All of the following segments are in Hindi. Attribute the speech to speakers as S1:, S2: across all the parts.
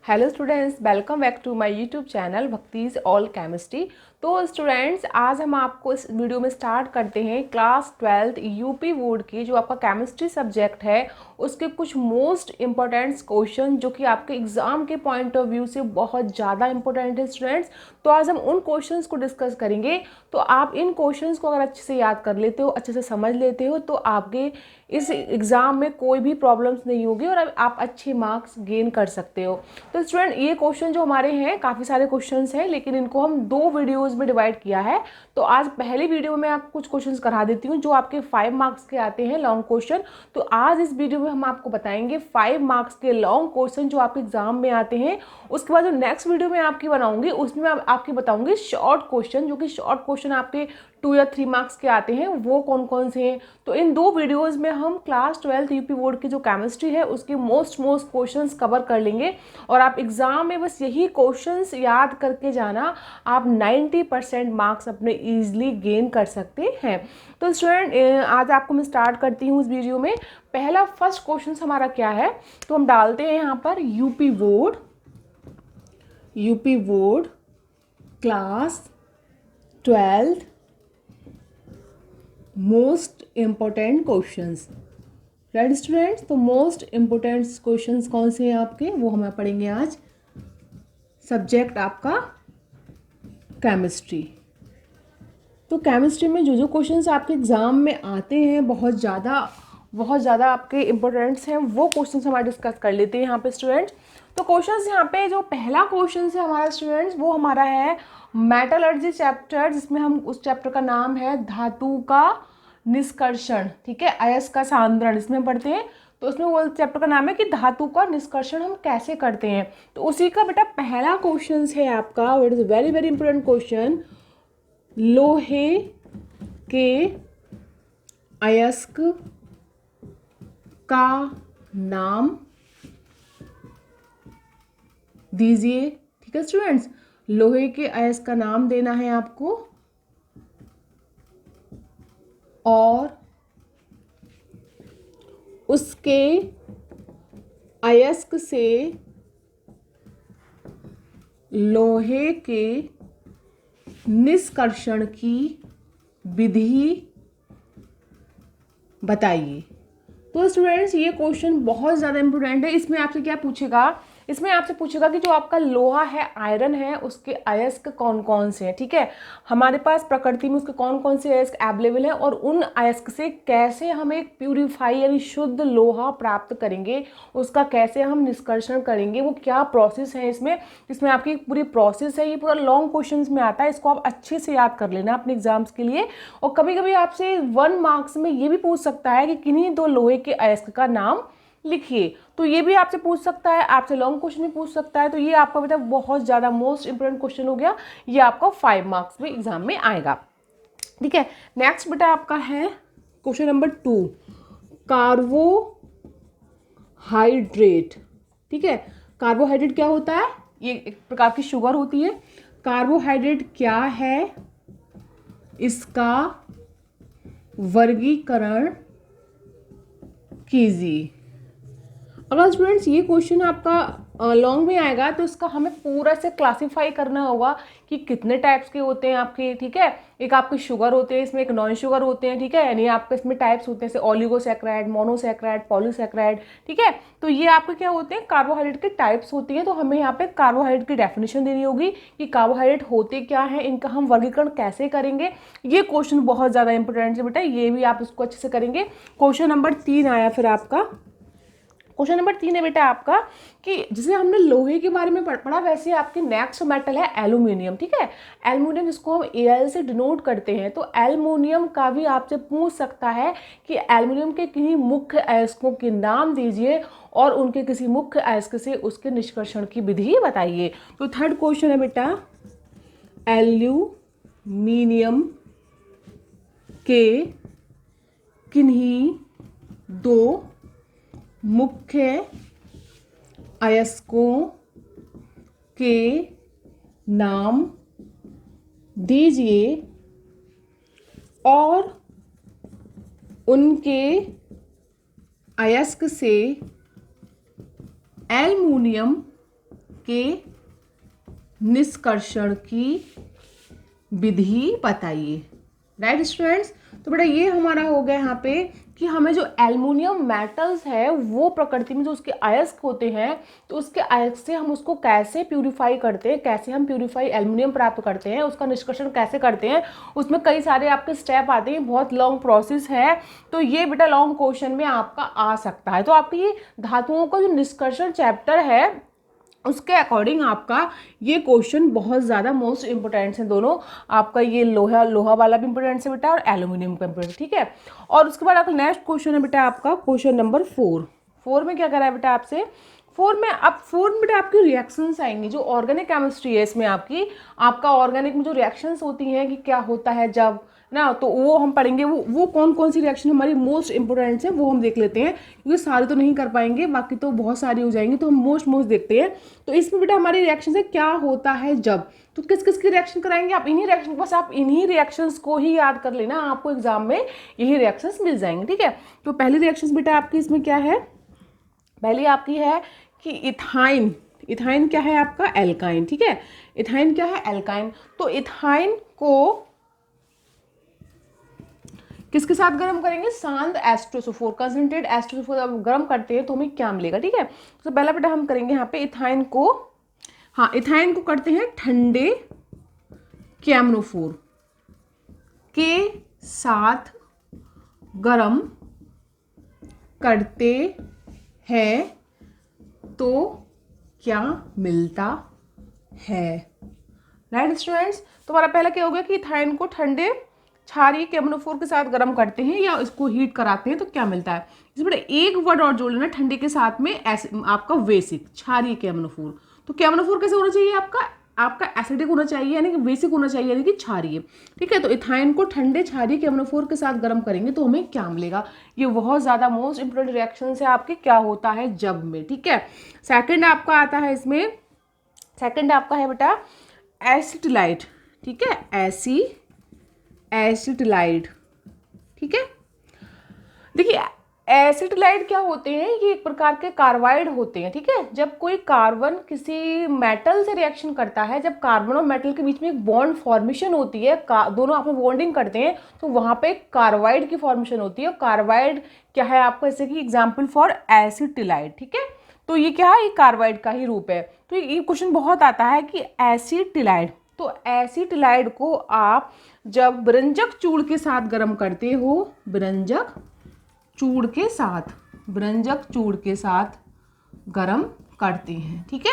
S1: Hello students, welcome back to my YouTube channel भक्तिज ऑल केमिस्ट्री। तो स्टूडेंट्स, आज हम आपको इस वीडियो में स्टार्ट करते हैं क्लास 12th यूपी बोर्ड की जो आपका केमिस्ट्री सब्जेक्ट है उसके कुछ मोस्ट इम्पोर्टेंट क्वेश्चन जो कि आपके एग्जाम के पॉइंट ऑफ व्यू से बहुत ज़्यादा इंपॉर्टेंट है स्टूडेंट्स। तो आज हम उन क्वेश्चंस को डिस्कस करेंगे। तो आप इन क्वेश्चंस को अगर अच्छे से याद कर लेते हो, अच्छे से समझ लेते हो, तो आपके इस एग्ज़ाम में कोई भी प्रॉब्लम्स नहीं होगी और आप अच्छे मार्क्स गेन कर सकते हो। तो स्टूडेंट, ये क्वेश्चन जो हमारे हैं काफ़ी सारे क्वेश्चंस हैं, लेकिन इनको हम 2 वीडियोस में डिवाइड किया है। तो आज पहली वीडियो में आपको कुछ क्वेश्चंस करा देती हूँ जो आपके 5 मार्क्स के आते हैं लॉन्ग क्वेश्चन। तो आज इस वीडियो में हम आपको बताएंगे 5 मार्क्स के लॉन्ग क्वेश्चन जो आपके एग्जाम में आते हैं। उसके बाद जो नेक्स्ट वीडियो में आपकी बनाऊंगी उसमें मैं आपकी बताऊंगी शॉर्ट क्वेश्चन, जो कि शॉर्ट क्वेश्चन आपके 2 या 3 मार्क्स के आते हैं, वो कौन कौन से हैं। तो इन 2 वीडियोस में हम क्लास 12th यूपी बोर्ड की जो केमिस्ट्री है उसके मोस्ट क्वेश्चंस कवर कर लेंगे और आप एग्जाम में बस यही क्वेश्चंस याद करके जाना, आप 90% मार्क्स अपने इजीली गेन कर सकते हैं। तो स्टूडेंट, आज आपको मैं स्टार्ट करती हूँ इस वीडियो में। पहला फर्स्ट क्वेश्चन हमारा क्या है, तो हम डालते हैं यहाँ पर UP board class 12th most important questions. Right students, तो मोस्ट इम्पोर्टेंट क्वेश्चंस कौन से हैं आपके, वो हमें पढ़ेंगे आज। सब्जेक्ट आपका केमिस्ट्री। तो केमिस्ट्री में जो जो क्वेश्चंस आपके एग्जाम में आते हैं बहुत ज़्यादा आपके इम्पोर्टेंट्स हैं, वो क्वेश्चंस हमारे डिस्कस कर लेते हैं यहाँ पे स्टूडेंट्स। तो क्वेश्चंस यहाँ पे जो पहला क्वेश्चन है हमारा स्टूडेंट्स, वो हमारा है मेटलर्जी चैप्टर, जिसमें हम उस चैप्टर का नाम है धातु का निष्कर्षण। ठीक है, अयस्क का सांद्रण इसमें पढ़ते हैं। तो उसमें वो चैप्टर का नाम है कि धातु का निष्कर्षण हम कैसे करते हैं। तो उसी का बेटा पहला क्वेश्चन है आपका, it is very very important question. लोहे के अयस्क का नाम दीजिए। ठीक है स्टूडेंट्स, लोहे के अयस्क का नाम देना है आपको और उसके अयस्क से लोहे के निष्कर्षण की विधि बताइए। तो स्टूडेंट्स, ये क्वेश्चन बहुत ज़्यादा इंपॉर्टेंट है। इसमें आपसे क्या पूछेगा, इसमें आपसे पूछेगा कि जो आपका लोहा है, आयरन है, उसके अयस्क कौन कौन से हैं। ठीक है, हमारे पास प्रकृति में उसके कौन कौन से अयस्क अवेलेबल हैं और उन अयस्क से कैसे हम एक प्यूरिफाई यानी शुद्ध लोहा प्राप्त करेंगे, उसका कैसे हम निष्कर्षण करेंगे, वो क्या प्रोसेस है। इसमें आपकी पूरी प्रोसेस है। ये पूरा लॉन्ग क्वेश्चन में आता है, इसको आप अच्छे से याद कर लेना अपने एग्जाम्स के लिए। और कभी कभी आपसे 1 मार्क्स में ये भी पूछ सकता है कि किन्हीं 2 लोहे के अयस्क का नाम लिखिए। तो ये भी आपसे पूछ सकता है, आपसे लॉन्ग क्वेश्चन भी पूछ सकता है। तो ये आपका बेटा बहुत ज़्यादा मोस्ट इंपोर्टेंट क्वेश्चन हो गया, ये आपका 5 मार्क्स में एग्जाम में आएगा। ठीक है, नेक्स्ट बेटा आपका है क्वेश्चन नंबर 2, कार्बोहाइड्रेट। ठीक है, कार्बोहाइड्रेट क्या होता है, ये एक प्रकार की शुगर होती है। कार्बोहाइड्रेट क्या है, इसका वर्गीकरण कीजिए। अगर स्टूडेंट्स ये क्वेश्चन आपका लॉन्ग में आएगा तो इसका हमें पूरा से क्लासिफाई करना होगा कि कितने टाइप्स के होते हैं आपके। ठीक है, एक आपके शुगर होते हैं, इसमें एक नॉन शुगर होते हैं। ठीक है, यानी आपके इसमें टाइप्स होते हैं जैसे ओलिगोसैकेराइड, मोनोसैकेराइड, पॉलीसैकेराइड। ठीक है, तो ये आपके क्या होते हैं, कार्बोहाइड्रेट के टाइप्स होती हैं। तो हमें यहाँ पे कार्बोहाइड्रेट की डेफिनेशन देनी होगी कि कार्बोहाइड्रेट होते क्या है, इनका हम वर्गीकरण कैसे करेंगे। ये क्वेश्चन बहुत ज़्यादा इंपॉर्टेंट है बेटा, ये भी आप इसको अच्छे से करेंगे। क्वेश्चन नंबर 3 आया फिर आपका। क्वेश्चन नंबर 3 है बेटा आपका कि जिसे हमने लोहे के बारे में पढ़ा, वैसे आपके नेक्स्ट मेटल है एल्यूमिनियम। ठीक है, एल्यूमिनियम जिसको हम Al से डिनोट करते हैं। तो एल्यूमिनियम का भी आपसे पूछ सकता है कि एल्यूमिनियम के किन्हीं मुख्य अयस्कों के नाम दीजिए और उनके किसी मुख्य अयस्क से उसके निष्कर्षण की विधि बताइए। तो थर्ड क्वेश्चन है बेटा, एल्यूमिनियम के किन्हीं 2 मुख्य अयस्कों के नाम दीजिए और उनके अयस्क से एल्युमिनियम के निष्कर्षण की विधि बताइए। राइट स्टूडेंट्स, तो बेटा ये हमारा हो गया यहाँ पे कि हमें जो एल्युमिनियम मेटल्स है वो प्रकृति में जो उसके अयस्क होते हैं, तो उसके अयस्क से हम उसको कैसे प्यूरिफाई करते हैं, कैसे हम प्यूरिफाई एल्युमिनियम प्राप्त करते हैं, उसका निष्कर्षण कैसे करते हैं, उसमें कई सारे आपके स्टेप आते हैं, बहुत लॉन्ग प्रोसेस है। तो ये बेटा लॉन्ग क्वेश्चन में आपका आ सकता है। तो आपकी ये धातुओं का जो निष्कर्षण चैप्टर है उसके अकॉर्डिंग आपका ये क्वेश्चन बहुत ज़्यादा मोस्ट इंपोर्टेंट है दोनों। आपका ये लोहा वाला भी इंपोर्टेंट है बेटा और एल्यूमिनियम का इंपोर्टेंट, ठीक है। और उसके बाद आपका नेक्स्ट क्वेश्चन है बेटा आपका क्वेश्चन नंबर 4 में क्या करा है बेटा आपसे, 4 में बेटा आपकी रिएक्शंस आएंगी। जो ऑर्गेनिक केमिस्ट्री है इसमें आपका ऑर्गेनिक में जो रिएक्शंस होती हैं कि क्या होता है जब ना, तो वो हम पढ़ेंगे। वो कौन कौन सी रिएक्शन हमारी मोस्ट इंपोर्टेंट है वो हम देख लेते हैं, क्योंकि सारी तो नहीं कर पाएंगे, बाकी तो बहुत सारी हो जाएंगी, तो हम मोस्ट देखते हैं। तो इसमें बेटा हमारी रिएक्शन है क्या होता है जब, तो किस किस की रिएक्शन कराएंगे आप इन्हीं रिएक्शन, बस आप इन्हीं रिएक्शंस को ही याद कर लेना, आपको एग्जाम में यही रिएक्शंस मिल जाएंगे, ठीक है। तो पहली रिएक्शंस बेटा आपकी इसमें क्या है, पहली आपकी है कि इथाइन क्या है आपका, एल्काइन, ठीक है। इथाइन क्या है, एल्काइन। तो इथाइन को किसके साथ गर्म करेंगे, शांत H2SO4, कंसंट्रेट H2SO4 जब गर्म करते हैं तो हमें क्या मिलेगा, ठीक है। तो पहला बेटा हम करेंगे यहाँ पे इथाइन को करते हैं ठंडे कैमनोफोर के साथ गर्म करते हैं तो क्या मिलता है। राइट स्टूडेंट्स, तो हमारा पहला क्या हो गया कि इथाइन को ठंडे क्षारीय कैमनोफोर के साथ गर्म करते हैं या इसको हीट कराते हैं तो क्या मिलता है। इसमें एक वर्ड और जोड़ लेना, ठंडे के साथ में आपका बेसिक क्षारीय कैमनोफोर। तो कैमनोफोर कैसे होना चाहिए आपका एसिडिक होना चाहिए, यानी कि बेसिक होना चाहिए, यानी कि क्षारीय, ठीक है। तो इथाइन को ठंडे क्षारीय कैमनोफोर के साथ गर्म करेंगे तो हमें क्या मिलेगा। ये बहुत ज्यादा मोस्ट इंपोर्टेंट रिएक्शन है आपके, क्या होता है जब में, ठीक है। सेकंड आपका आता है इसमें, सेकंड आपका है बेटा एसिटिलाइट, ठीक है, एसिटिलाइट, ठीक है। देखिए एसिटिलाइट क्या होते हैं, ये एक प्रकार के कार्बाइड होते हैं, ठीक है। जब कोई कार्बन किसी मेटल से रिएक्शन करता है, जब कार्बन और मेटल के बीच में एक बॉन्ड फॉर्मेशन होती है, दोनों आपस में बॉन्डिंग करते हैं, तो वहां पे कार्बाइड की फॉर्मेशन होती है। कार्बाइड क्या है आपका, जैसे कि एग्जाम्पल फॉर एसिटिलाइट, ठीक है। तो ये क्या है, ये कार्बाइड का ही रूप है। तो ये क्वेश्चन बहुत आता है कि एसिटिलाइट, तो एसिटिलाइट को आप जब ब्रंजक चूड़ के साथ गर्म करते हो, ब्रंजक चूड़ के साथ गर्म करते हैं, ठीक है।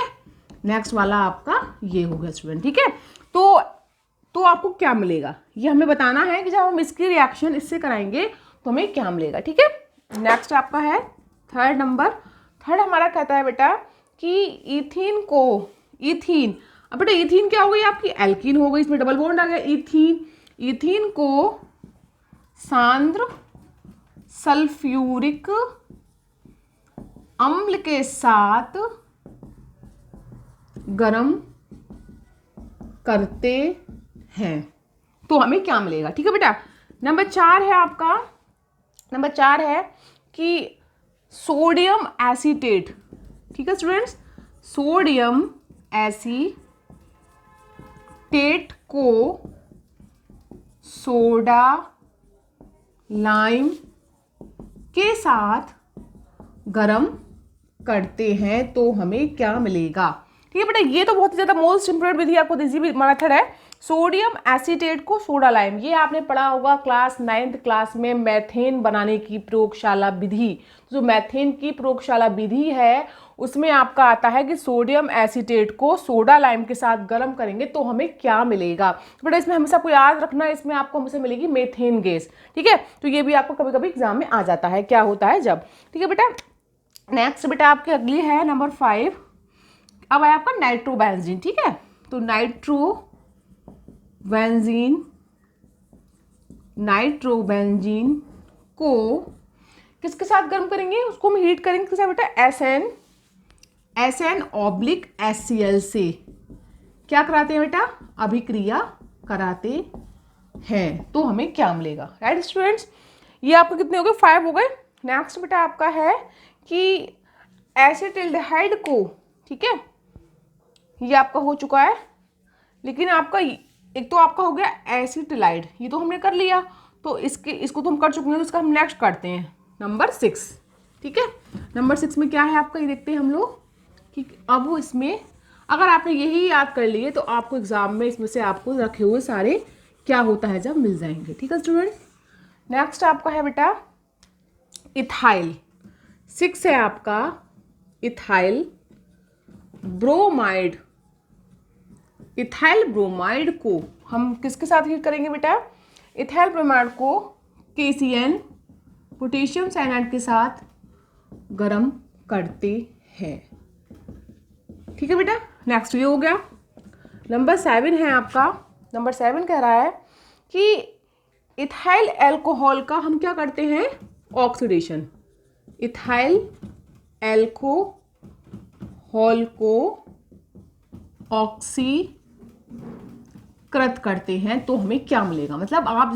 S1: नेक्स्ट वाला आपका ये हो गया स्टूडेंट, ठीक है। तो आपको क्या मिलेगा ये हमें बताना है कि जब हम इसकी रिएक्शन इससे कराएंगे तो हमें क्या मिलेगा, ठीक है। नेक्स्ट आपका है थर्ड हमारा कहता है बेटा कि इथीन, अब बेटा इथीन क्या हो गई आपकी, एल्कीन हो गई, इसमें डबल बॉन्ड आ गया। इथीन को सांद्र सल्फ्यूरिक अम्ल के साथ गर्म करते हैं तो हमें क्या मिलेगा, ठीक है बेटा। नंबर 4 है आपका, नंबर 4 है कि सोडियम एसीटेट, ठीक है स्टूडेंट्स, सोडियम एसीटेट को सोडा लाइम के साथ गर्म करते हैं तो हमें क्या मिलेगा, ठीक है बेटा। ये तो बहुत ही ज्यादा मोस्ट इंपोर्टेंट विधि आपको इजी मेथड है, सोडियम एसीटेट को सोडा लाइम। ये आपने पढ़ा होगा क्लास 9th क्लास में, मैथेन बनाने की प्रयोगशाला विधि। जो मैथेन की प्रयोगशाला विधि है उसमें आपका आता है कि सोडियम एसीटेट को सोडा लाइम के साथ गर्म करेंगे तो हमें क्या मिलेगा। तो बेटा इसमें हमेशा आपको याद रखना है, इसमें आपको हमेशा मिलेगी मेथेन गैस, ठीक है। तो ये भी आपको कभी कभी एग्जाम में आ जाता है, क्या होता है जब, ठीक है बेटा। नेक्स्ट बेटा आपकी अगली है नंबर 5, अब है आपका नाइट्रोबेंजीन, ठीक है। तो नाइट्रोबेंजीन को किसके साथ गर्म करेंगे, उसको हम हीट करेंगे किसके साथ बेटा, SN/HCl से क्या कराते हैं बेटा, अभिक्रिया कराते हैं तो हमें क्या मिलेगा। राइट स्टूडेंट्स, ये आपको कितने हो गए, 5 हो गए। नेक्स्ट बेटा आपका है कि एसिटिल्डिहाइड को, ठीक है, ये आपका हो चुका है। लेकिन आपका एक तो आपका हो गया एसिटिलाइड, ये तो हमने कर लिया, तो इसको तो हम कर चुके हैं, तो इसका हम नेक्स्ट करते हैं नंबर 6। ठीक है, नंबर 6 में क्या है आपका, ये देखते हैं हम लोग कि अब वो इसमें अगर आपने यही याद कर लिए तो आपको एग्जाम में इसमें से आपको रखे हुए सारे क्या होता है जब मिल जाएंगे। ठीक है स्टूडेंट, नेक्स्ट आपका है बेटा इथाइल। 6 है आपका इथाइल ब्रोमाइड। इथाइल ब्रोमाइड को हम किसके साथ हीट करेंगे बेटा, इथाइल ब्रोमाइड को KCN पोटेशियम साइनाइड के साथ गर्म करते हैं। ठीक है बेटा, नेक्स्ट ये हो गया। नंबर 7 है आपका, नंबर 7 कह रहा है कि इथाइल एल्कोहल का हम क्या करते हैं, ऑक्सीडेशन। इथाइल एल्कोहल को ऑक्सीकृत करते हैं तो हमें क्या मिलेगा, मतलब आप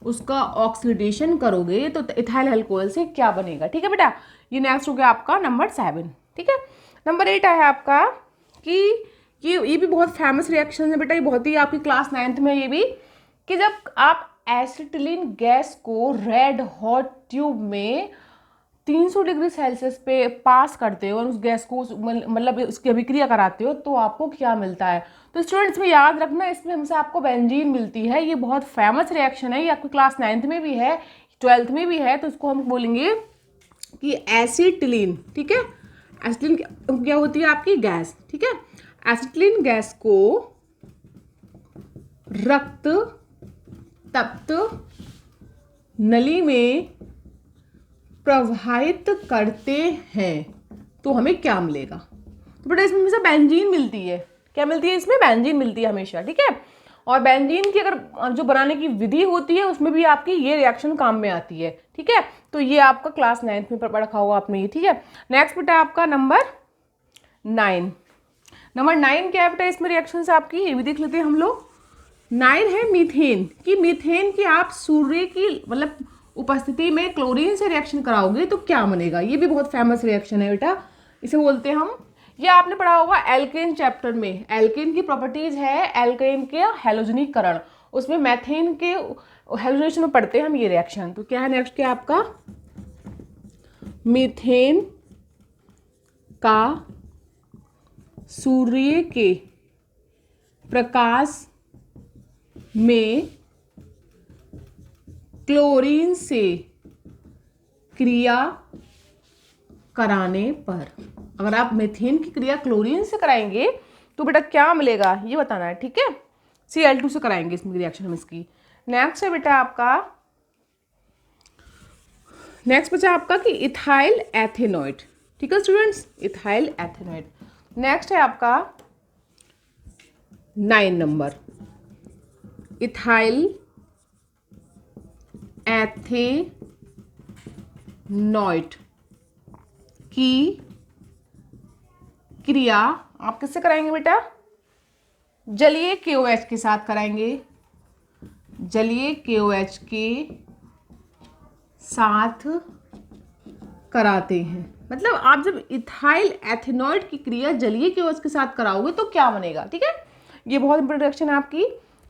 S1: उसका ऑक्सीडेशन करोगे तो इथाइल एल्कोहल से क्या बनेगा। ठीक है बेटा, ये नेक्स्ट हो गया आपका नंबर 7। ठीक है, नंबर 8 है आपका कि ये भी बहुत फेमस रिएक्शन है बेटा, ये बहुत ही आपकी क्लास 9th में, ये भी कि जब आप एसिटिलीन गैस को रेड हॉट ट्यूब में 300 डिग्री सेल्सियस पे पास करते हो और उस गैस को मतलब उसकी अभिक्रिया कराते हो तो आपको क्या मिलता है। तो स्टूडेंट्स में याद रखना, इसमें हमसे आपको बेंजीन मिलती है। ये बहुत फेमस रिएक्शन है, ये आपकी क्लास 9th में भी है, 12th में भी है, तो इसको हम बोलेंगे कि एसिटिलीन। ठीक है, एसिटिलीन क्या होती है आपकी गैस। ठीक है, एसिटिलीन गैस को रक्त तप्त नली में प्रवाहित करते हैं तो हमें क्या मिलेगा। तो बेटा इसमें हमेशा बेंजीन मिलती है। क्या मिलती है इसमें, बेंजीन मिलती है हमेशा। ठीक है, और बेंजीन की अगर जो बनाने की विधि होती है उसमें भी आपकी ये रिएक्शन काम में आती है। ठीक है, तो ये आपका क्लास 9th में रखा हुआ आपने ये। ठीक है, नेक्स्ट बेटा आपका नंबर 9। नंबर 9 क्या है बेटा इसमें रिएक्शन से आपकी, ये भी देख लेते हैं हम लोग। 9 है मीथेन की। मीथेन की आप सूर्य की मतलब उपस्थिति में क्लोरीन से रिएक्शन कराओगे तो क्या बनेगा। ये भी बहुत फेमस रिएक्शन है बेटा, इसे बोलते हैं हम, ये आपने पढ़ा होगा एल्केन चैप्टर में। एल्केन की प्रॉपर्टीज है एल्केन के हैलोजनीकरण, उसमें मैथेन के हैलोजनेशन में पढ़ते हैं हम ये रिएक्शन। तो क्या है नेक्स्ट क्या आपका, मीथेन का सूर्य के प्रकाश में क्लोरीन से क्रिया कराने पर, अगर आप मीथेन की क्रिया क्लोरीन से कराएंगे तो बेटा क्या मिलेगा ये बताना है। ठीक है, Cl2 से कराएंगे इसमें रिएक्शन हम इसकी। नेक्स्ट है बेटा आपका, नेक्स्ट बचा आपका कि इथाइल एथेनॉइड। ठीक है स्टूडेंट्स, इथाइल एथेनॉइड। नेक्स्ट है आपका 9 नंबर, इथाइल एथेनॉइड की क्रिया आप किससे कराएंगे बेटा, जलीय KOH के साथ कराएंगे। जलीय KOH के साथ कराते हैं, मतलब आप जब इथाइल एथेनॉइड की क्रिया जलीय KOH के साथ कराओगे तो क्या बनेगा। ठीक है, ये बहुत इंपॉर्टेंट रिएक्शन है आपकी।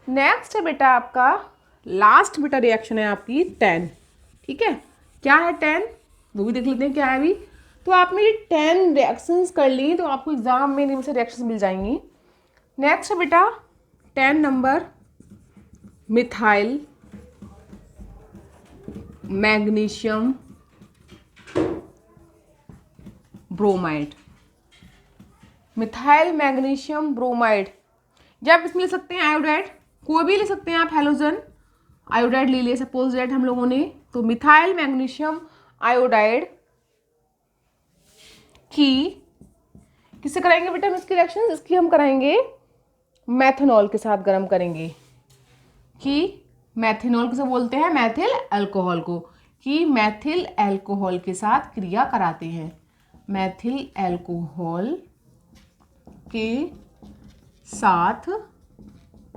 S1: नेक्स्ट है बेटा आपका लास्ट बेटा रिएक्शन है आपकी 10। ठीक है, क्या है 10 वो भी देख लेते हैं क्या है अभी। तो आपने ये 10 रिएक्शंस कर ली तो आपको एग्जाम में इनमें से रिएक्शंस मिल जाएंगी। नेक्स्ट है बेटा 10 number methyl magnesium bromide. Methyl magnesium bromide, या आप इसमें ले सकते हैं आयोडाइड, कोई भी ले सकते हैं आप, हैलोजन आयोडाइड ले लिए सपोज दैट हम लोगों ने। तो मिथाइल मैग्नीशियम आयोडाइड की किससे कराएंगे बेटा हम इसकी रिएक्शन, इसकी हम कराएंगे मैथनॉल के साथ गर्म करेंगे। कि मैथनॉल किसे बोलते हैं, मैथिल अल्कोहल को, कि मैथिल अल्कोहल के साथ क्रिया कराते हैं। मैथिल अल्कोहल के साथ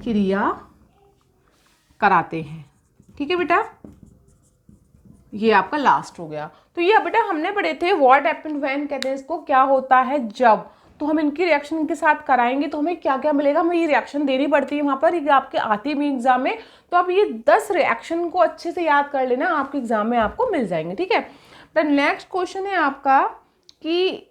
S1: क्रिया कराते हैं। ठीक है बेटा, ये आपका लास्ट हो गया। तो ये बेटा हमने पढ़े थे व्हाट हैपेंड व्हेन, कहते हैं इसको क्या होता है जब। तो हम इनकी रिएक्शन के साथ कराएंगे तो हमें क्या क्या मिलेगा, हमें ये रिएक्शन देनी पड़ती है वहाँ पर, ये आपके आती भी एग्जाम में। तो आप ये 10 रिएक्शन को अच्छे से याद कर लेना, आपके एग्जाम में आपको मिल जाएंगे, ठीक है। द नेक्स्ट क्वेश्चन है आपका कि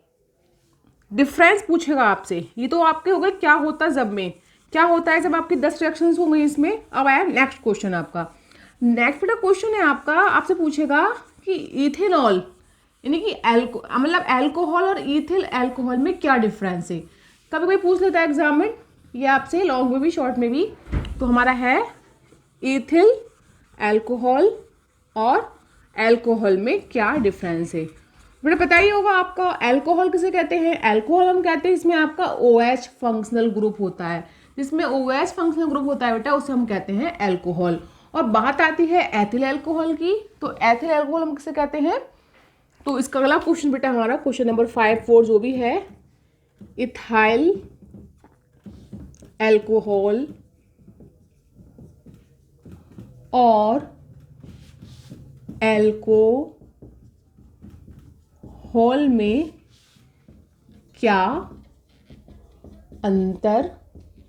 S1: डिफरेंस पूछेगा आपसे। ये तो आपके हो गए क्या होता है जब में, क्या होता है जब आपकी 10 रिएक्शंस हो गई इसमें। अब आया नेक्स्ट क्वेश्चन आपका। नेक्स्ट बेटा क्वेश्चन है आपका, आपसे पूछेगा कि इथेनॉल यानी कि मतलब एल्कोहल और इथिल एल्कोहल में क्या डिफरेंस है। कभी कोई पूछ लेता है एग्जाम में, ये आपसे लॉन्ग में भी शॉर्ट में भी। तो हमारा है इथिल एल्कोहल और एल्कोहल में क्या डिफरेंस है। बेटा पता ही होगा आपका, अल्कोहल किसे कहते हैं। अल्कोहल हम कहते हैं इसमें आपका OH फंक्शनल ग्रुप होता है, जिसमें OH फंक्शनल ग्रुप होता है बेटा उसे हम कहते हैं अल्कोहल। और बात आती है एथिल अल्कोहल की, तो एथिल अल्कोहल हम किसे कहते हैं। तो इसका अगला क्वेश्चन बेटा हमारा क्वेश्चन नंबर 5, 4 जो भी है, इथाइल अल्कोहल और एल्कोहल में क्या अंतर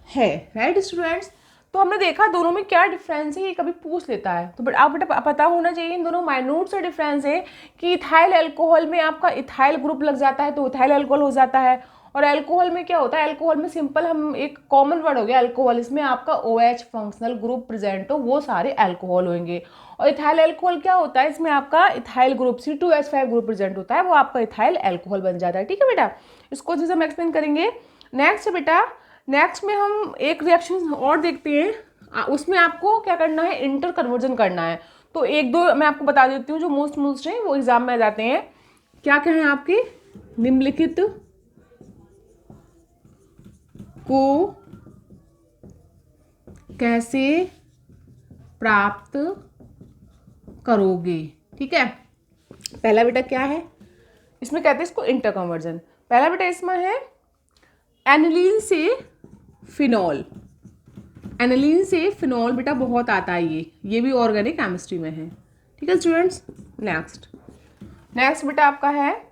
S1: है, राइट स्टूडेंट्स। तो हमने देखा दोनों में क्या डिफरेंस है, ये कभी पूछ लेता है। तो आप बेटा पता होना चाहिए इन दोनों माइन्यूट से डिफरेंस है कि इथाइल अल्कोहल में आपका इथाइल ग्रुप लग जाता है तो इथाइल अल्कोहल हो जाता है, और अल्कोहल में क्या होता है, अल्कोहल में सिंपल हम एक कॉमन वर्ड हो गया अल्कोहल, इसमें आपका OH फंक्शनल ग्रुप प्रेजेंट हो वो सारे अल्कोहल होंगे। और इथाइल अल्कोहल क्या होता है, इसमें आपका ethyl group C2H5 group present होता है, वो आपका इथाइल अल्कोहल बन जाता है, ठीक है बेटा। इसको जैसे हम एक्सप्लेन करेंगे। नेक्स्ट बेटा, नेक्स्ट में हम एक रिएक्शन और देखते हैं, उसमें आपको क्या करना है, इंटर कन्वर्जन करना है। तो एक दो मैं आपको बता देती हूँ जो मोस्ट हैं वो एग्जाम में आ जाते हैं। क्या क्या है आपके, निम्नलिखित को कैसे प्राप्त करोगे, ठीक है। पहला बेटा क्या है, इसमें कहते हैं इसको इंटर कन्वर्जन। पहला बेटा इसमें है एनिलीन से फिनॉल। एनिलीन से फिनॉल बेटा बहुत आता है, ये भी ऑर्गेनिक केमिस्ट्री में है, ठीक है स्टूडेंट्स। नेक्स्ट बेटा आपका है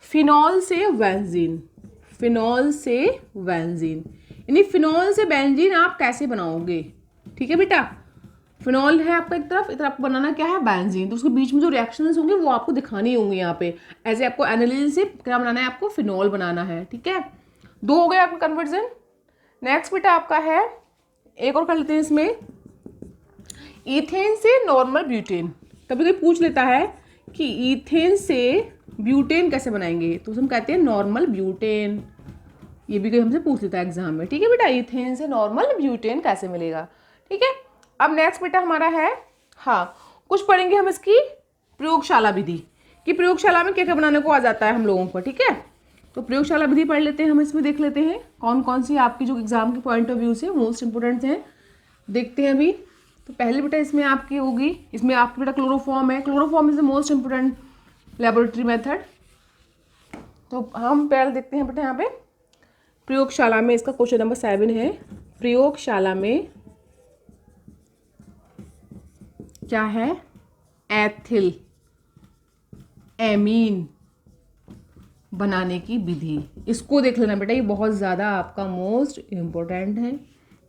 S1: फिनॉल से बेंजीन। फिनॉल से बेंजीन यानी फिनॉल से बेंजीन आप कैसे बनाओगे, ठीक है बेटा। फिनॉल है आपका एक तरफ, इधर आपको बनाना क्या है, बेंजीन। तो उसके बीच में जो रिएक्शंस होंगे वो आपको दिखानी होंगी यहाँ पे। ऐसे आपको एनिलीन से क्या बनाना है, आपको फिनॉल बनाना है, ठीक है। 2 हो गए आपका कन्वर्जन। नेक्स्ट बेटा आपका है, एक और कर लेते हैं इसमें, ईथेन से नॉर्मल ब्यूटेन। कभी कोई पूछ लेता है कि ईथेन से ब्यूटेन कैसे बनाएंगे, तो हम कहते हैं नॉर्मल ब्यूटेन। ये भी कोई हमसे पूछ लेता है एग्जाम में, ठीक है बेटा, ईथेन से नॉर्मल ब्यूटेन कैसे मिलेगा, ठीक है। अब नेक्स्ट बेटा हमारा है, हाँ कुछ पढ़ेंगे हम इसकी प्रयोगशाला विधि कि प्रयोगशाला में क्या क्या बनाने को आ जाता है हम लोगों को, ठीक है। तो प्रयोगशाला विधि पढ़ लेते हैं हम, इसमें देख लेते हैं कौन कौन सी आपकी जो एग्जाम के पॉइंट ऑफ व्यू से मोस्ट इंपोर्टेंट हैं, देखते हैं अभी। तो पहले बेटा इसमें आपकी होगी, इसमें आपकी बेटा क्लोरोफॉर्म है। Chloroform is the most important laboratory method. तो हम पहले देखते हैं बेटा यहाँ पे प्रयोगशाला में, इसका क्वेश्चन नंबर 7 है, प्रयोगशाला में क्या है, एथिल एमीन बनाने की विधि। इसको देख लेना बेटा, ये बहुत ज़्यादा आपका मोस्ट इम्पोर्टेंट है,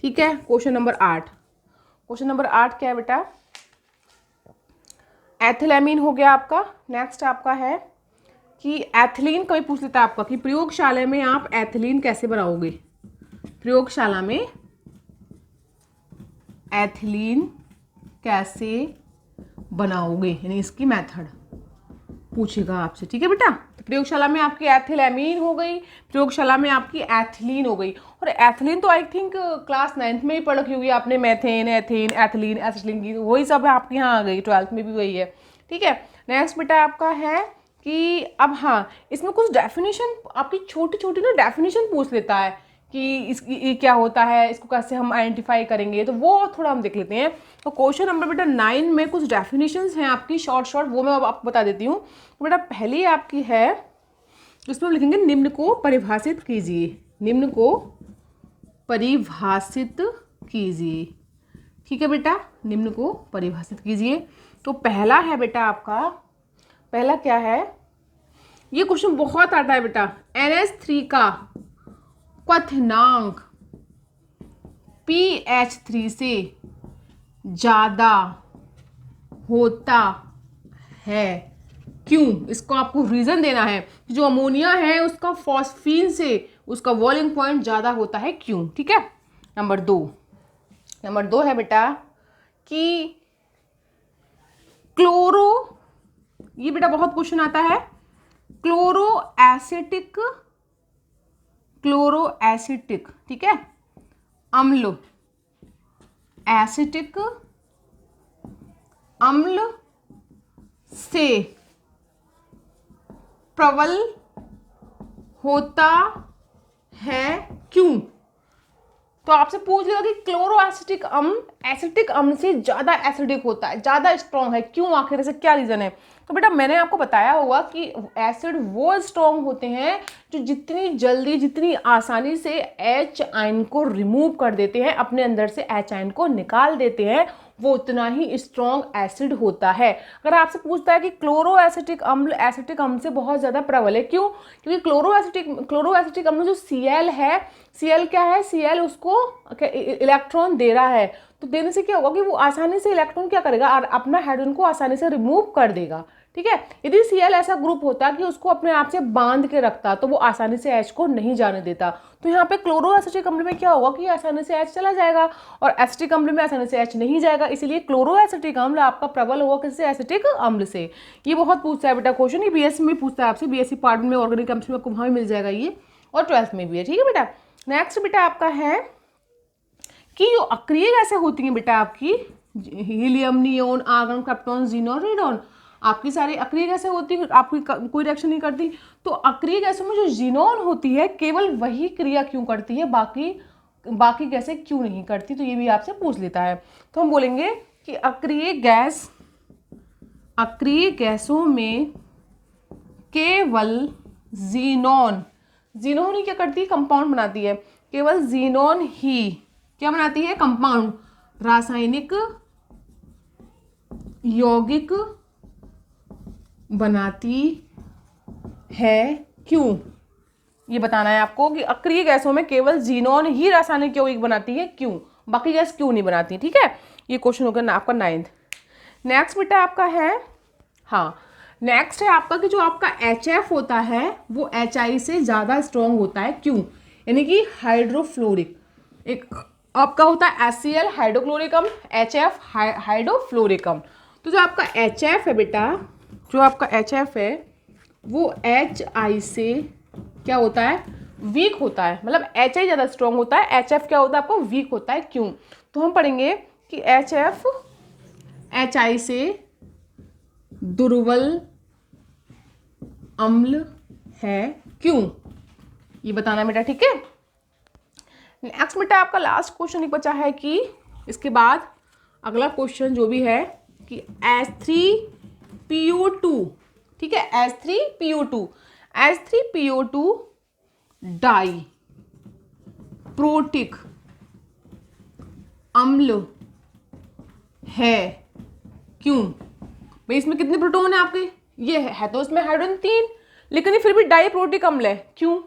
S1: ठीक है। क्वेश्चन नंबर 8, क्वेश्चन नंबर 8 क्या है बेटा, एथिलएमीन हो गया आपका। नेक्स्ट आपका है कि एथिलीन, कभी पूछ लेता है आपका कि प्रयोगशाला में आप एथिलीन कैसे बनाओगे। प्रयोगशाला में एथिलीन कैसे बनाओगे यानी इसकी मेथड पूछेगा आपसे, ठीक है बेटा। तो प्रयोगशाला में आपकी एथिलएमीन हो गई, प्रयोगशाला में आपकी एथिलीन हो गई। और एथिलीन तो आई थिंक क्लास 9th में ही पढ़ रखी होगी आपने, मेथेन, एथेन, एथिलीन, एसिटिलीन की, वही सब है आपके यहाँ आ गई, 12th में भी वही है, ठीक है। नेक्स्ट बेटा आपका है कि अब हाँ इसमें कुछ डेफिनेशन आपकी छोटी छोटी ना डेफिनेशन पूछ लेता है कि इसकी क्या होता है, इसको कैसे हम आइडेंटिफाई करेंगे, तो वो थोड़ा हम देख लेते हैं। तो क्वेश्चन नंबर बेटा 9 में कुछ डेफिनेशंस हैं आपकी शॉर्ट, वो मैं अब आपको बता देती हूँ। तो बेटा पहली आपकी है, उसमें हम लिखेंगे निम्न को परिभाषित कीजिए। निम्न को परिभाषित कीजिए, ठीक है बेटा, निम्न को परिभाषित कीजिए। तो पहला है बेटा आपका, पहला क्या है, ये क्वेश्चन बहुत आता है बेटा। NH3 का क्वथनांक pH3 से ज़्यादा होता है, क्यों? इसको आपको रीज़न देना है। जो अमोनिया है उसका फॉस्फीन से उसका बॉइलिंग पॉइंट ज़्यादा होता है, क्यों? ठीक है। नंबर दो है बेटा कि ये बेटा बहुत क्वेश्चन आता है, क्लोरोएसिटिक, ठीक है, अम्ल, एसिटिक अम्ल से प्रबल होता है, क्यों? तो आपसे पूछ लेगा कि क्लोरोएसिटिक अम्ल एसिटिक अम्ल से ज़्यादा एसिडिक होता है, ज़्यादा स्ट्रॉन्ग है, क्यों? आखिर ऐसे क्या रीज़न है? तो बेटा मैंने आपको बताया होगा कि एसिड वो स्ट्रॉन्ग होते हैं जो जितनी जल्दी जितनी आसानी से H आयन को रिमूव कर देते हैं, अपने अंदर से H आयन को निकाल देते हैं, वो उतना ही स्ट्रॉन्ग एसिड होता है। अगर आपसे पूछता है कि क्लोरोएसिटिक अम्ल एसिटिक अम्ल से बहुत ज़्यादा प्रबल है, क्यों? क्योंकि क्लोरोएसिटिक अम्ल जो Cl है, Cl क्या है? Cl उसको इलेक्ट्रॉन दे रहा है, तो देने से क्या होगा कि वो आसानी से इलेक्ट्रॉन क्या करेगा, अपना हाइड्रोजन को आसानी से रिमूव कर देगा, ठीक है। यदि Cl ऐसा ग्रुप होता कि उसको अपने आप से बांध के रखता तो वो आसानी से H को नहीं जाने देता। तो यहाँ पे क्लोरोएसिटिक अम्ल में क्या होगा कि आसानी से H चला जाएगा और एसिटिक अम्ल में आसानी से H नहीं जाएगा, इसलिए क्लोरोएसिटिक अम्ल आपका प्रबल होगा किससे? एसिटिक अम्ल से। ये बहुत पूछता है बेटा क्वेश्चन, ये BSc में पूछता है आपसे, BSc पार्ट में ऑर्गेनिक केमिस्ट्री में आपको वहाँ भी मिल जाएगा ये, और 12th में भी है, ठीक है बेटा। नेक्स्ट बेटा आपका है कि जो अक्रिय गैसें होती हैं बेटा आपकी, helium, neon, argon, krypton, xenon, radon, आपकी सारी अक्रिय गैसें होती है, आपकी कोई रिएक्शन नहीं करती। तो अक्रिय गैसों में जो ज़ीनॉन होती है केवल वही क्रिया क्यों करती है, बाकी गैसें क्यों नहीं करती? तो ये भी आपसे पूछ लेता है। तो हम बोलेंगे कि अक्रिय गैसों में केवल ज़ीनॉन ही क्या करती है? कंपाउंड बनाती है। केवल ज़ीनॉन ही क्या बनाती है? कंपाउंड, रासायनिक यौगिक बनाती है, क्यों? ये बताना है आपको कि अक्रिय गैसों में केवल ज़ीनॉन ही रासायनिक यौगिक बनाती है, क्यों? बाकी गैस क्यों नहीं बनाती, ठीक है। ये क्वेश्चन होगा आपका 9th। नेक्स्ट बेटा आपका है, हाँ नेक्स्ट है आपका कि जो आपका HF होता है वो HI से ज़्यादा स्ट्रॉन्ग होता है, क्यों? यानी कि हाइड्रोफ्लोरिक, एक आपका होता है HCl हाइड्रोक्लोरिक अम्ल, HF हाइड्रोफ्लोरिक अम्ल। तो जो आपका HF है बेटा, जो आपका HF है वो HI से क्या होता है? वीक होता है, मतलब HI ज़्यादा स्ट्रॉन्ग होता है, HF क्या होता है आपको? वीक होता है, क्यों? तो हम पढ़ेंगे कि HF HI से दुर्बल अम्ल है, क्यों? ये बताना बेटा, ठीक है। नेक्स्ट बेटा आपका लास्ट क्वेश्चन एक बचा है कि इसके बाद अगला क्वेश्चन जो भी है कि H3PO2, ठीक है, H3PO2 डाई प्रोटिक अम्ल है, क्यों? भाई इसमें कितने प्रोटॉन है आपके? ये है तो इसमें हाइड्रोजन 3, लेकिन ये फिर भी डाई प्रोटिक अम्ल है, क्यों?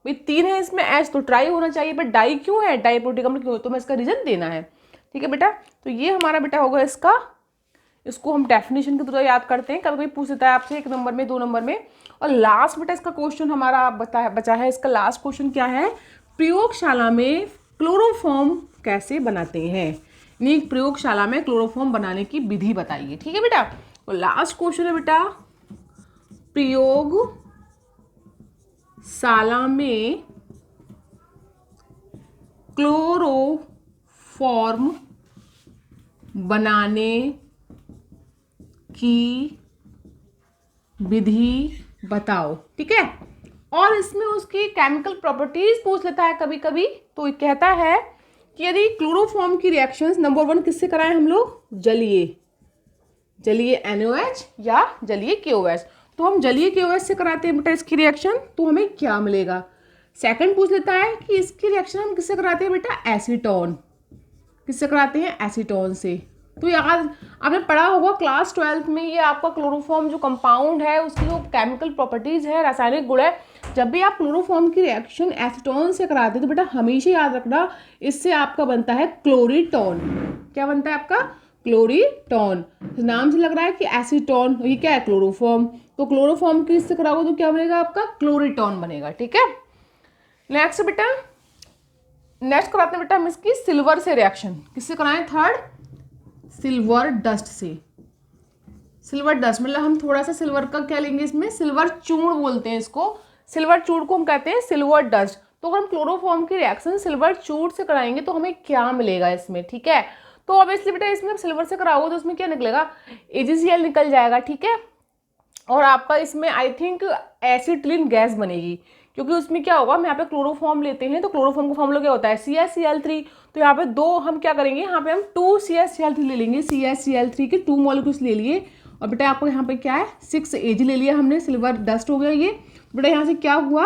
S1: भाई 3 है इसमें, H तो ट्राई होना चाहिए, बट डाई क्यों है? डाई प्रोटिक अम्ल क्यों? तो मैं इसका रीजन देना है, ठीक है बेटा। तो ये हमारा बेटा होगा इसको हम डेफिनेशन के थ्रू याद करते हैं, कभी कोई पूछ लेता है आपसे 1 नंबर में 2 नंबर में। और लास्ट बेटा इसका क्वेश्चन हमारा बचा है, इसका लास्ट क्वेश्चन क्या है? प्रयोगशाला में क्लोरोफॉर्म कैसे बनाते हैं, यानी प्रयोगशाला में क्लोरोफॉर्म बनाने की विधि बताइए, ठीक है बेटा। तो लास्ट क्वेश्चन है बेटा, प्रयोगशाला में क्लोरोफॉर्म बनाने की विधि बताओ, ठीक है। और इसमें उसकी केमिकल प्रॉपर्टीज पूछ लेता है कभी कभी, तो कहता है कि यदि क्लोरोफॉर्म की रिएक्शंस नंबर 1 किससे कराएं हम लोग? जलीय NaOH या जलीय KOH। तो हम जलीय KOH से कराते हैं बेटा इसकी रिएक्शन, तो हमें क्या मिलेगा? सेकंड पूछ लेता है कि इसकी रिएक्शन हम किससे कराते हैं बेटा? एसीटोन। किससे कराते हैं? एसीटोन से। तो याद आपने पढ़ा होगा क्लास 12th में, ये आपका क्लोरोफॉर्म जो कंपाउंड है उसकी जो केमिकल प्रॉपर्टीज़ है, रासायनिक गुण है, जब भी आप क्लोरोफॉर्म की रिएक्शन एसीटोन से कराते हैं तो बेटा हमेशा याद रखना इससे आपका बनता है क्लोरीटोन। क्या बनता है आपका? क्लोरीटोन। नाम से लग रहा है कि एसीटोन, ये क्या है? क्लोरोफॉर्म। तो क्लोरोफॉर्म की इससे कराओगे तो क्या बनेगा आपका? क्लोरीटोन बनेगा। ठीक है, नेक्स्ट बेटा, नेक्स्ट कराते हैं बेटा हम इसकी सिल्वर से रिएक्शन। किससे कराएं? थर्ड, सिल्वर डस्ट से। सिल्वर डस्ट मतलब हम थोड़ा सा सिल्वर का क्या लेंगे इसमें? सिल्वर चूर्ण बोलते हैं इसको। सिल्वर चूर्ण को हम कहते हैं सिल्वर डस्ट। तो अगर हम क्लोरोफॉर्म की रिएक्शन सिल्वर चूर्ण से कराएंगे तो हमें क्या मिलेगा इसमें? ठीक है, तो ऑब्वियसली बेटा इसमें सिल्वर से कराओगे तो उसमें क्या निकलेगा? AgCl निकल जाएगा। ठीक है, और आपका इसमें आई थिंक एसिटिलीन गैस बनेगी, क्योंकि उसमें क्या होगा, हम यहाँ पे क्लोरोफॉर्म लेते हैं तो क्लोरोफॉर्म का फॉर्मूला क्या होता है? CaCl3। तो यहाँ पे दो हम क्या करेंगे, यहाँ पे हम 2CaCl3 ले लेंगे। CaCl3 के 2 मॉलिक्यूल्स ले लिए, और बेटा आपको यहाँ पे क्या है? 6 Ag ले लिया हमने, सिल्वर डस्ट हो गया ये। बेटा यहाँ से क्या हुआ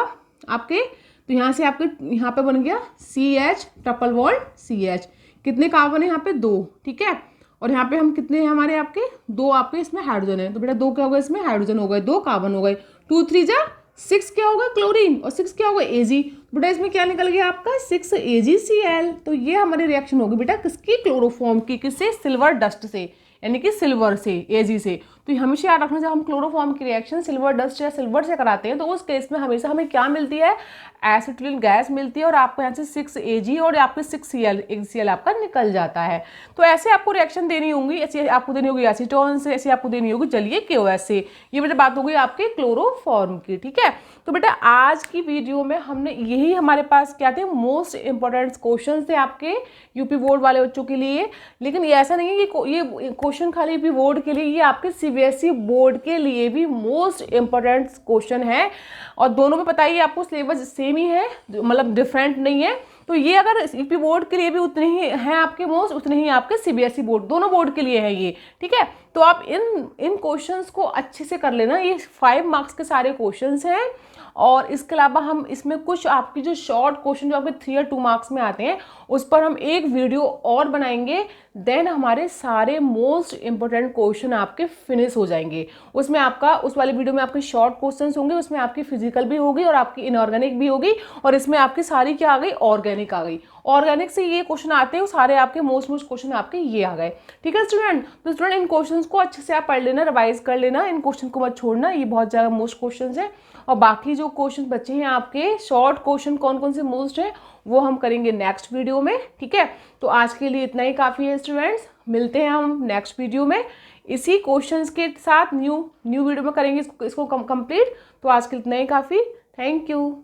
S1: आपके? तो यहाँ से आपके यहाँ पे बन गया CH ट्रिपल बॉन्ड CH। कितने कार्बन है यहाँ पे? 2। ठीक है, और यहाँ पे हम कितने हैं हमारे आपके? 2 आपके इसमें हाइड्रोजन है। तो बेटा 2 क्या हो गया इसमें? हाइड्रोजन हो गए, 2 कार्बन हो गए। 2 3 जा 6 क्या होगा? क्लोरीन, और 6 क्या होगा? Ag। बेटा इसमें क्या निकल गया आपका? 6 AgCl। तो ये हमारी रिएक्शन होगी बेटा किसकी? क्लोरोफॉर्म की। किससे? सिल्वर डस्ट से, यानी कि सिल्वर से, Ag से। तो हमेशा याद रखना, जब हम क्लोरोफॉर्म की रिएक्शन सिल्वर डस्ट या सिल्वर से कराते हैं तो उस केस में हमेशा हमें क्या मिलती है? एसिटिलीन गैस मिलती है, और आपको यहाँ से 6 Ag और आपके 6 Cl आपका निकल जाता है। तो ऐसे आपको रिएक्शन देनी होंगी, ऐसे आपको देनी होगी एसीटोन से, ऐसे आपको देनी होगी जलीय KOH से। ये बेटा बात हो गई आपके क्लोरोफॉर्म की। ठीक है, तो बेटा आज की वीडियो में हमने यही हमारे पास क्या थे? मोस्ट इंपॉर्टेंट क्वेश्चन थे आपके यूपी बोर्ड वाले बच्चों के लिए। लेकिन ये ऐसा नहीं है कि ये क्वेश्चन खाली यूपी बोर्ड के लिए, ये आपके CBSE बोर्ड के लिए भी मोस्ट इंपॉर्टेंट क्वेश्चन है। और दोनों में पता ही आपको सिलेबस सेम ही है, मतलब डिफरेंट नहीं है। तो ये अगर यूपी बोर्ड के लिए भी उतने ही हैं आपके मोस्ट, उतने ही आपके CBSE बोर्ड, दोनों बोर्ड के लिए है ये। ठीक है, तो आप इन क्वेश्चंस को अच्छे से कर लेना। ये 5 मार्क्स के सारे क्वेश्चंस हैं, और इसके अलावा हम इसमें कुछ आपकी जो शॉर्ट क्वेश्चन जो आपके 3 या 2 मार्क्स में आते हैं उस पर हम एक वीडियो और बनाएंगे। देन हमारे सारे मोस्ट इंपॉर्टेंट क्वेश्चन आपके फिनिश हो जाएंगे। उसमें आपका, उस वाली वीडियो में आपके शॉर्ट क्वेश्चंस होंगे, उसमें आपकी फिजिकल भी होगी और आपकी इनऑर्गेनिक भी होगी, और इसमें आपकी सारी क्या आ गई? ऑर्गेनिक आ गई। ऑर्गेनिक से ये क्वेश्चन आते हैं, सारे आपके मोस्ट क्वेश्चन आपके ये आ गए। ठीक है स्टूडेंट, तो स्टूडेंट इन क्वेश्चंस को अच्छे से आप पढ़ लेना, रिवाइज कर लेना, इन क्वेश्चन को मत छोड़ना, ये बहुत ज़्यादा मोस्ट क्वेश्चन है। और बाकी जो क्वेश्चन बचे हैं आपके शॉर्ट क्वेश्चन कौन कौन से मोस्ट है वो हम करेंगे नेक्स्ट वीडियो में। ठीक है, तो आज के लिए इतना ही काफ़ी है स्टूडेंट्स, मिलते हैं हम नेक्स्ट वीडियो में इसी क्वेश्चंस के साथ। न्यू वीडियो में करेंगे इसको कंप्लीट। तो आज के लिए इतना ही काफ़ी। Thank you.